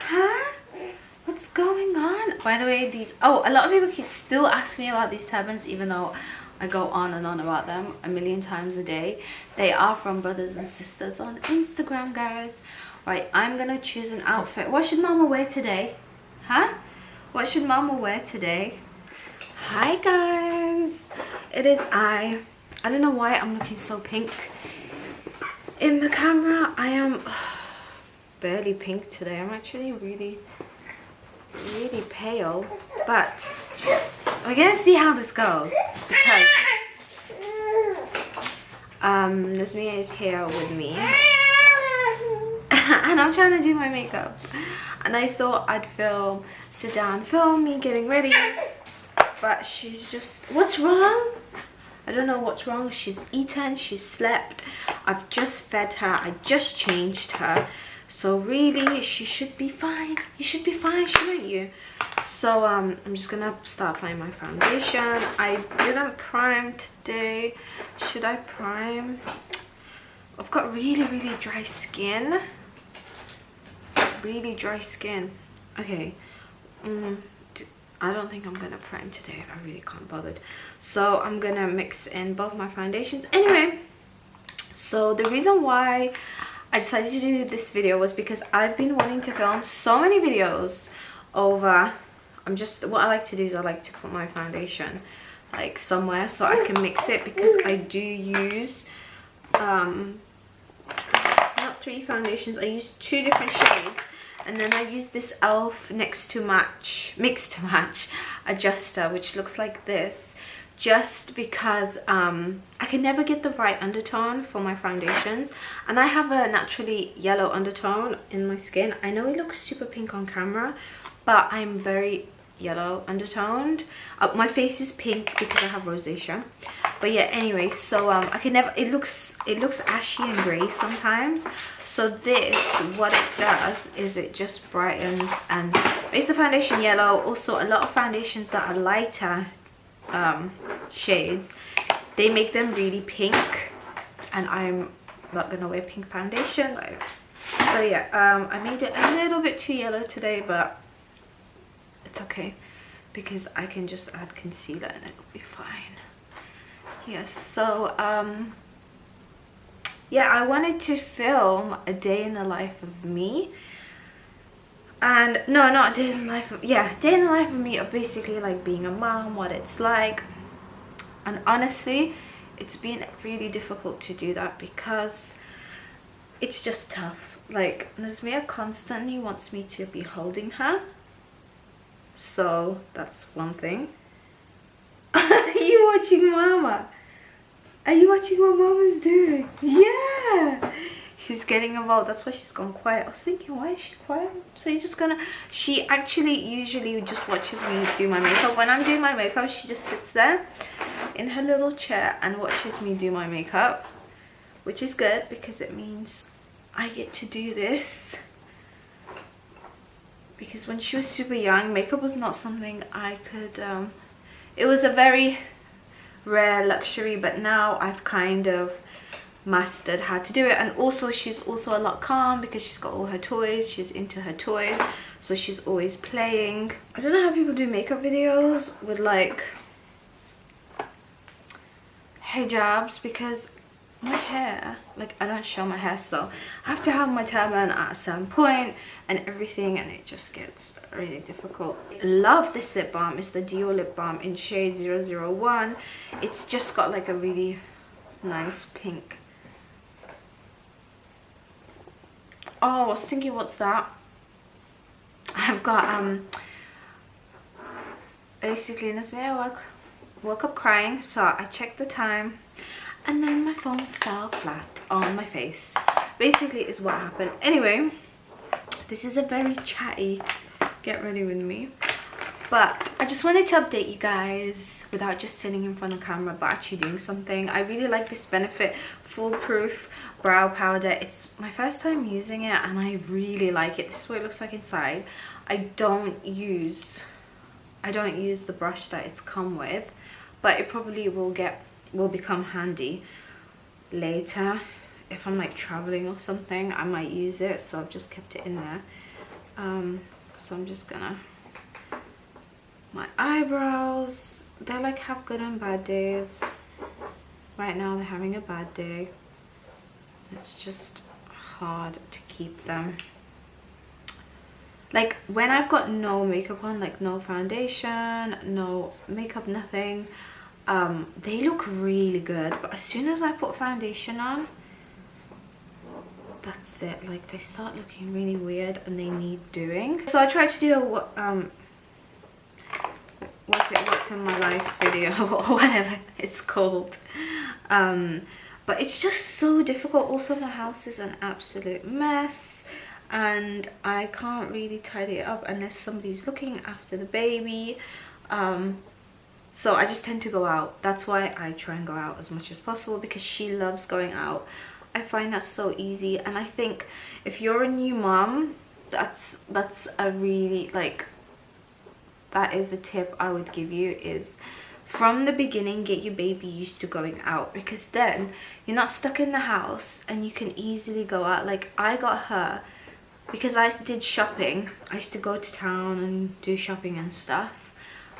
Huh? What's going on? By the way, these, oh, a lot of people still ask me about these turbans, even though I go on and on about them a million times a day. They are from brothers and sisters on Instagram, guys. Right, I'm gonna choose an outfit. What should mama wear today? Huh? What should mama wear today? Hi guys, it is I don't know why I'm looking so pink in the camera. I am barely pink today. I'm actually really pale, but we're gonna see how this goes because Nasmia is here with me and I'm trying to do my makeup, and I thought I'd sit down, film me getting ready, but she's just, what's wrong? I don't know what's wrong. She's eaten, she's slept, I've just fed her, I just changed her, so really she should be fine. You should be fine, shouldn't you? So I'm just gonna start applying my foundation. I didn't prime today. Should I prime? I've got really dry skin, okay. I don't think I'm gonna prime today. I really can't bother. So I'm gonna mix in both my foundations. Anyway, so the reason why I decided to do this video was because I've been wanting to film so many videos over. What I like to do is I like to put my foundation like somewhere so I can mix it, because I do use not 3 foundations, I use 2 different shades. And then I use this e.l.f. mix to match adjuster, which looks like this, just because I can never get the right undertone for my foundations, and I have a naturally yellow undertone in my skin. I know it looks super pink on camera, but I'm very yellow undertoned. My face is pink because I have rosacea, but yeah, anyway, so I can never, it looks ashy and grey sometimes. So this, what it does is it just brightens and makes the foundation yellow. Also, a lot of foundations that are lighter shades, they make them really pink, and I'm not gonna wear pink foundation. So yeah, I made it a little bit too yellow today, but it's okay because I can just add concealer and it'll be fine. Yes, so yeah, I wanted to film a day in the life of me, and no, not a day in the life of, yeah, day in the life of me, of basically like being a mom, what it's like. And honestly, it's been really difficult to do that because it's just tough. Like, Nasmia constantly wants me to be holding her, so that's one thing. Are you watching mama? Are you watching what mama's doing? Yeah, she's getting involved. That's why she's gone quiet. I was thinking, why is she quiet? So you're just gonna, she actually usually just watches me do my makeup. When I'm doing my makeup, she just sits there in her little chair and watches me do my makeup, which is good because it means I get to do this. Because when she was super young, makeup was not something I could, it was a very rare luxury, but now I've kind of mastered how to do it. And also, she's also a lot calm because she's got all her toys, she's into her toys, so she's always playing. I don't know how people do makeup videos with like hijabs, because my hair, like, I don't show my hair, so I have to have my turban at a certain point and everything, and it just gets really difficult. Love this lip balm. It's the Dior lip balm in shade 001. It's just got like a really nice pink. Oh, I was thinking, what's that? I've got basically, I woke up crying, so I checked the time and then my phone fell flat on my face, basically, is what happened. Anyway, this is a very chatty get ready with me, but I just wanted to update you guys without just sitting in front of the camera, but actually doing something. I really like this Benefit Foolproof brow powder. It's my first time using it and I really like it. This is what it looks like inside. I don't use the brush that it's come with, but it probably will become handy later. If I'm like traveling or something, I might use it, so I've just kept it in there. So I'm just gonna, my eyebrows, they like have good and bad days. Right now they're having a bad day. It's just hard to keep them. Like when I've got no makeup on, like no foundation, no makeup, nothing, they look really good. But as soon as I put foundation on, that's it. Like they start looking really weird and they need doing. So I tried to do a what's in my life video or whatever it's called, but it's just so difficult. Also the house is an absolute mess and I can't really tidy it up unless somebody's looking after the baby. So I just tend to go out. That's why I try and go out as much as possible, because she loves going out. I find that so easy. And I think if you're a new mom, that's a really, like, that is a tip I would give you, is from the beginning get your baby used to going out, because then you're not stuck in the house and you can easily go out. Like I got her because I did shopping. I used to go to town and do shopping and stuff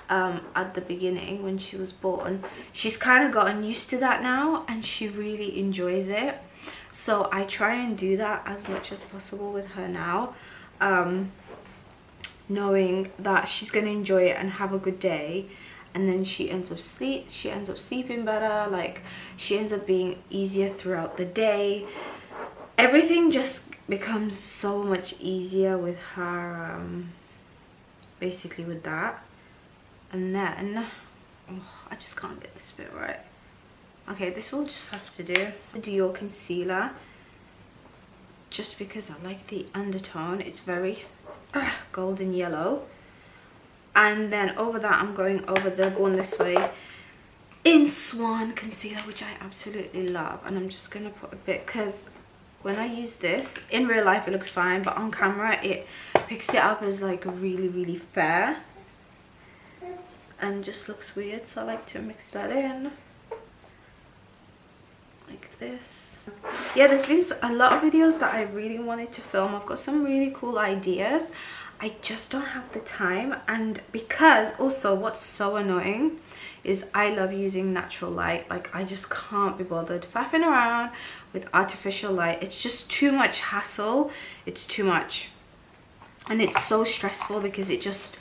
at the beginning when she was born. She's kind of gotten used to that now and she really enjoys it. So I try and do that as much as possible with her now, knowing that she's going to enjoy it and have a good day, and then she ends up sleeping better. Like she ends up being easier throughout the day. Everything just becomes so much easier with her, basically with that. And then I just can't get this bit right. Okay, this will just have to do. The Dior concealer, just because I like the undertone. It's very golden yellow. And then over that I'm going over the Born This Way in Swan concealer, which I absolutely love. And I'm just gonna put a bit, because when I use this in real life it looks fine, but on camera it picks it up as like really fair and just looks weird. So I like to mix that in like this. Yeah, there's been a lot of videos that I really wanted to film. I've got some really cool ideas. I just don't have the time. And because also what's so annoying is I love using natural light. Like I just can't be bothered faffing around with artificial light. It's just too much hassle. It's too much. And it's so stressful because it just,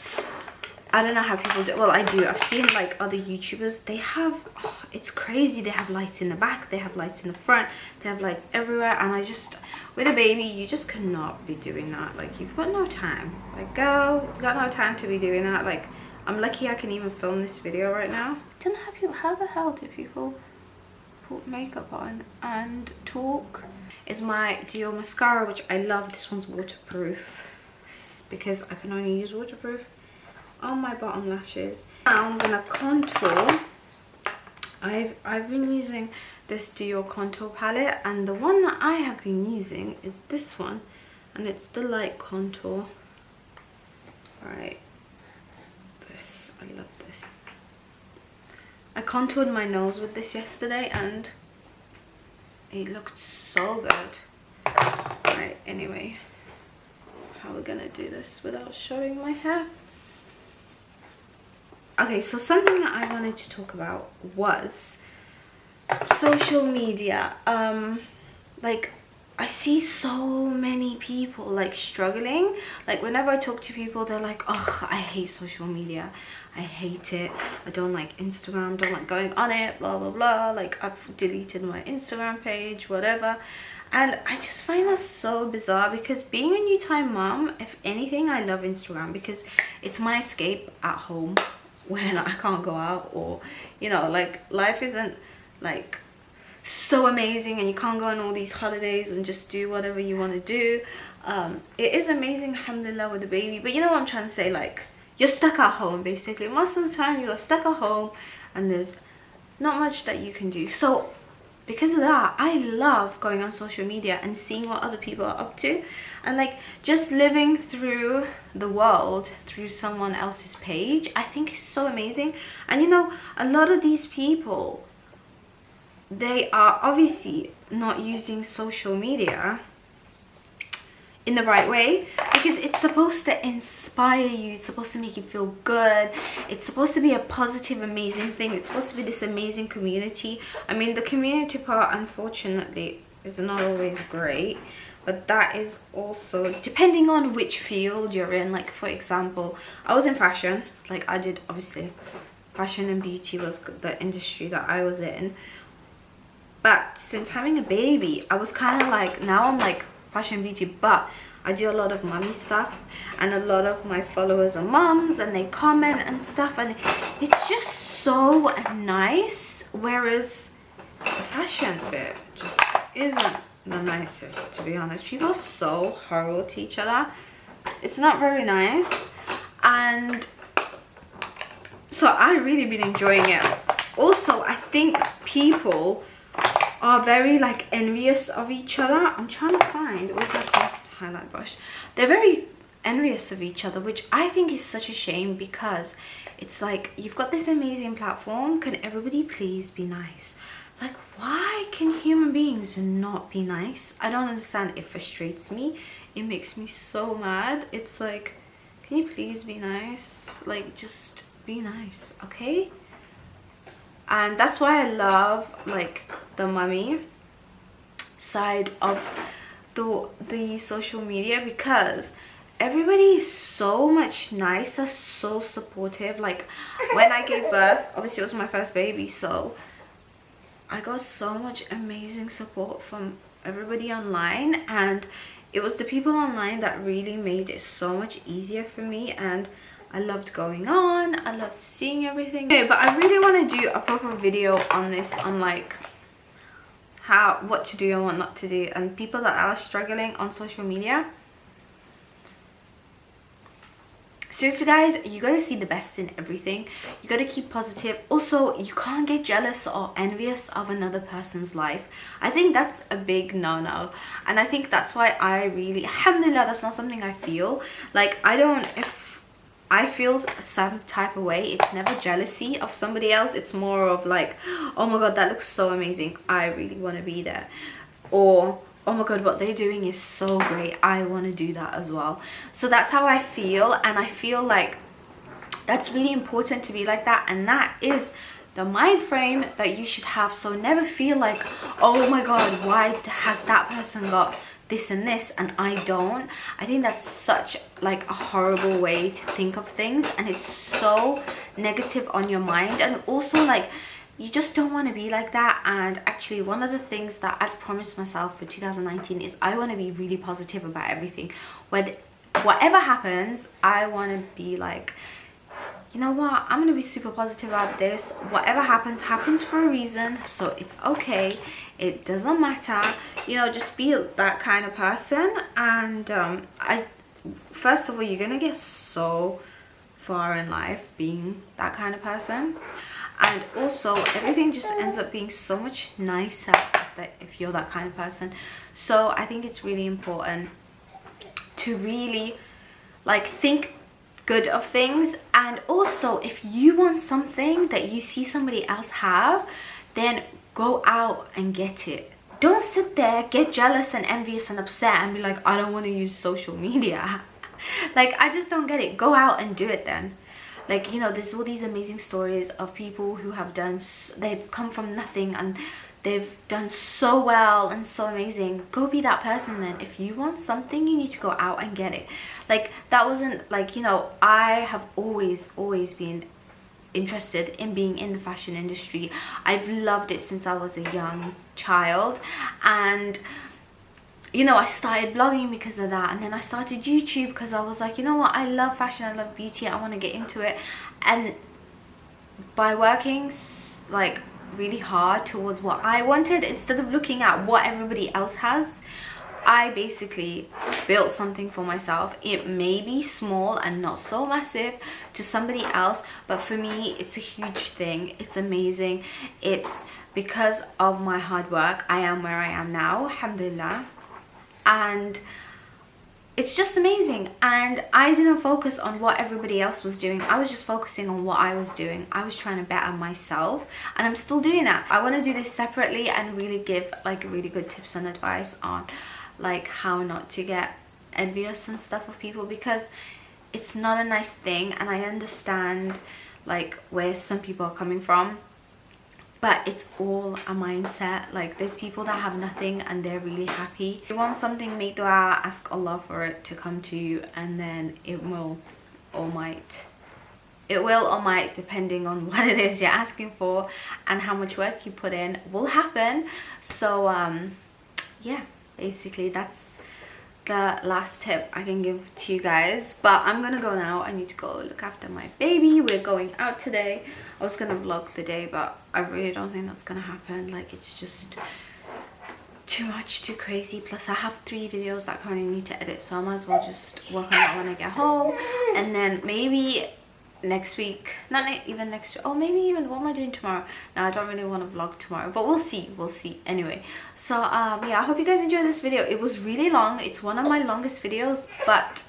I don't know how people do. Well, I do. I've seen like other YouTubers, they have, it's crazy. They have lights in the back, they have lights in the front, they have lights everywhere. And I just, with a baby, you just cannot be doing that. Like you've got no time. Like girl, you've got no time to be doing that. Like I'm lucky I can even film this video right now. I don't know how people, how the hell do people put makeup on and talk? Is my Dior mascara, which I love. This one's waterproof because I can only use waterproof on my bottom lashes. Now I'm gonna contour. I've been using this Dior contour palette, and the one that I have been using is this one, and it's the light contour. Right, this, I love this. I contoured my nose with this yesterday and it looked so good. Right, anyway, how are we gonna do this without showing my hair? Okay, so something that I wanted to talk about was social media. Like I see so many people like struggling. Like whenever I talk to people, they're like, oh, I hate social media, I hate it, I don't like Instagram, don't like going on it, blah blah blah. Like I've deleted my Instagram page, whatever. And I just find that so bizarre, because being a new time mom, if anything, I love Instagram because it's my escape at home when I can't go out, or you know, like life isn't like so amazing and you can't go on all these holidays and just do whatever you want to do. It is amazing, alhamdulillah, with the baby, but you know what I'm trying to say, like you're stuck at home basically. Most of the time you're stuck at home and there's not much that you can do. So because of that, I love going on social media and seeing what other people are up to, and like just living through the world through someone else's page. I think is so amazing. And you know, a lot of these people, they are obviously not using social media in the right way, because it's supposed to inspire you, it's supposed to make you feel good, it's supposed to be a positive, amazing thing, it's supposed to be this amazing community. I mean, the community part unfortunately is not always great, but that is also depending on which field you're in. Like for example, I was in fashion, like I did, obviously fashion and beauty was the industry that I was in, but since having a baby I was kind of like, now I'm like fashion beauty, but I do a lot of mummy stuff, and a lot of my followers are mums and they comment and stuff, and it's just so nice, whereas the fashion bit just isn't the nicest, to be honest. People are so horrible to each other, it's not very nice, and so I've really been enjoying it. Also, I think people are very like envious of each other. I'm trying to find, where's my highlight brush? They're very envious of each other, which I think is such a shame, because it's like, you've got this amazing platform, can everybody please be nice? Like, why can human beings not be nice? I don't understand. It frustrates me, it makes me so mad. It's like, can you please be nice? Like, just be nice, okay? And that's why I love like the mummy side of the social media, because everybody is so much nicer, so supportive. Like when I gave birth, obviously it was my first baby, so I got so much amazing support from everybody online, and it was the people online that really made it so much easier for me, and I loved going on, I loved seeing everything. Okay, but I really want to do a proper video on this, on like what to do and what not to do, and people that are struggling on social media. Seriously guys, you gotta see the best in everything, you gotta keep positive. Also, you can't get jealous or envious of another person's life. I think that's a big no-no, and I think that's why I really, alhamdulillah, that's not something I feel like. I don't, if I feel some type of way, it's never jealousy of somebody else, it's more of like, oh my god, that looks so amazing, I really want to be there, or oh my god, what they're doing is so great, I want to do that as well. So that's how I feel, and I feel like that's really important to be like that, and that is the mind frame that you should have. So never feel like, oh my god, why has that person got this and this and I don't. I think that's such like a horrible way to think of things, and it's so negative on your mind, and also like you just don't want to be like that. And actually, one of the things that I've promised myself for 2019 is I want to be really positive about everything. When whatever happens, I want to be like, you know what, I'm gonna be super positive about this. Whatever happens, happens for a reason, so it's okay, it doesn't matter, you know, just be that kind of person. And first of all, you're gonna get so far in life being that kind of person, and also everything just ends up being so much nicer if you're that kind of person. So I think it's really important to really like think good of things, and also if you want something that you see somebody else have, then go out and get it. Don't sit there, get jealous and envious and upset and be like, I don't want to use social media. Like, I just don't get it. Go out and do it then. Like, you know, there's all these amazing stories of people who have done, they've come from nothing and they've done so well and so amazing. Go be that person then. If you want something, you need to go out and get it. Like, that wasn't like, you know, I have always been interested in being in the fashion industry. I've loved it since I was a young child, and you know, I started blogging because of that, and then I started YouTube because I was like, you know what, I love fashion, I love beauty, I want to get into it. And by working like really hard towards what I wanted, instead of looking at what everybody else has, I basically built something for myself. It may be small and not so massive to somebody else, but for me it's a huge thing. It's amazing. It's because of my hard work I am where I am now, alhamdulillah, and it's just amazing. And I didn't focus on what everybody else was doing, I was just focusing on what I was doing. I was trying to better myself, and I'm still doing that. I want to do this separately and really give like really good tips and advice on like how not to get envious and stuff of people, because it's not a nice thing, and I understand like where some people are coming from, but it's all a mindset. Like there's people that have nothing and they're really happy. If you want something, make dua, ask Allah for it to come to you, and then it will or might, depending on what it is you're asking for and how much work you put in, will happen. So yeah, basically that's the last tip I can give to you guys. But I'm gonna go now. I need to go look after my baby. We're going out today. I was gonna vlog the day, but I really don't think that's gonna happen. Like it's just too much, too crazy. Plus I have 3 videos that I currently need to edit, so I might as well just work on that when I get home. And then maybe next week, not even next week, oh maybe even, what am I doing tomorrow? No, I don't really want to vlog tomorrow, but we'll see anyway. So yeah, I hope you guys enjoyed this video. It was really long. It's one of my longest videos, but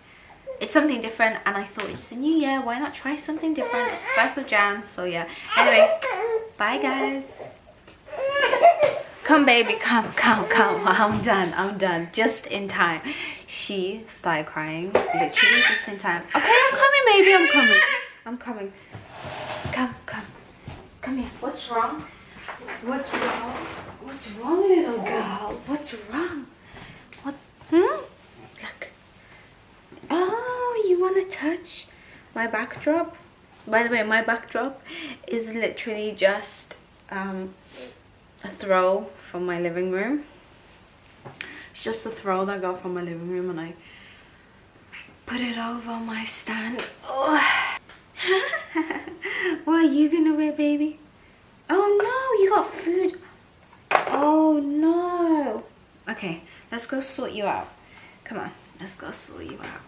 it's something different, and I thought it's the new year, why not try something different? It's the 1st of Jan, so yeah. Anyway, bye guys. Come baby, come. I'm done just in time. She started crying literally just in time. Okay, I'm coming baby, I'm coming. Come here. What's wrong, little girl? What's wrong? Look. Oh, you want to touch my backdrop? By the way, my backdrop is literally just a throw from my living room. It's just a throw that I got from my living room, and I put it over my stand. Oh. What are you gonna wear, baby? Oh no, you got food. Oh no. Okay, let's go sort you out. Come on, let's go sort you out.